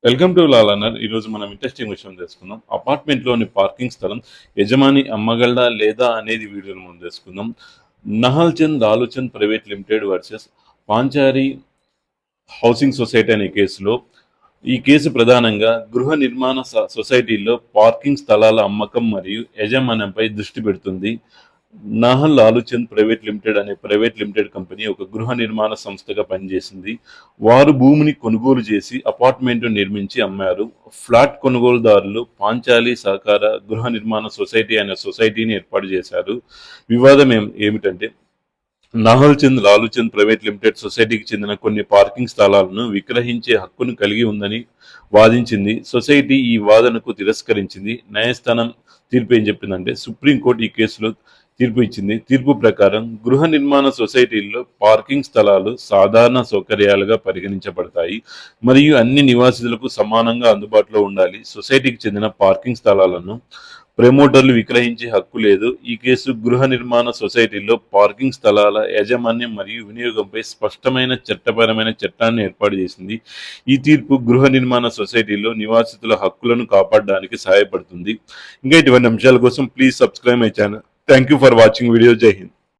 Welcome to లాలనర్. ఈరోజు మనం interesting విషయం తెలుసుకుందాం. అపార్ట్మెంట్లోని పార్కింగ్ స్థలం యజమాని అమ్మగలడా లేదా అనేది వీడియోని మనం తెలుసుకుందాం. Nahal Chand Laluchand private limited versus Panchari housing society అనే కేసులో ఈ కేసు ప్రధానంగా గృహ నిర్మాణ సొసైటీల్లో పార్కింగ్ స్థలాల అమ్మకం మరియు యజమానంపై దృష్టి పెడుతుంది. నాహల్ లాలుచంద్ ప్రైవేట్ లిమిటెడ్ అనే ప్రైవేట్ లిమిటెడ్ కంపెనీ ఒక గృహ నిర్మాణ సంస్థగా పనిచేసింది. వారు భూమిని కొనుగోలు చేసి అపార్ట్మెంట్ నిర్మించి అమ్మారు. ఫ్లాట్ కొనుగోలుదారులు పాంచాలి సహకార గృహ నిర్మాణ సొసైటీ అనే సొసైటీని ఏర్పాటు చేశారు. వివాదం ఏమిటంటే నాహల్ చంద్ లాలుచంద్ ప్రైవేట్ లిమిటెడ్ సొసైటీకి చెందిన కొన్ని పార్కింగ్ స్థలాలను విక్రయించే హక్కును కలిగి ఉందని వాదించింది. సొసైటీ ఈ వాదనకు తిరస్కరించింది. న్యాయస్థానం తీర్పు ఏం చెప్పిందంటే సుప్రీంకోర్టు ఈ కేసులో తీర్పు ఇచ్చింది. తీర్పు ప్రకారం గృహ నిర్మాణ సొసైటీల్లో పార్కింగ్ స్థలాలు సాధారణ సౌకర్యాలుగా పరిగణించబడతాయి మరియు అన్ని నివాసితులకు సమానంగా అందుబాటులో ఉండాలి. సొసైటీకి చెందిన పార్కింగ్ స్థలాలను ప్రమోటర్లు విక్రయించే హక్కు లేదు. ఈ కేసు గృహ నిర్మాణ సొసైటీల్లో పార్కింగ్ స్థలాల యాజమాన్యం మరియు వినియోగంపై స్పష్టమైన చట్టపరమైన చట్టాన్ని ఏర్పాటు చేసింది. ఈ తీర్పు గృహ నిర్మాణ సొసైటీలో నివాసితుల హక్కులను కాపాడడానికి సహాయపడుతుంది. ఇంకా ఇటువంటి అంశాల కోసం please subscribe my channel. Thank you for watching video. జై హింద్.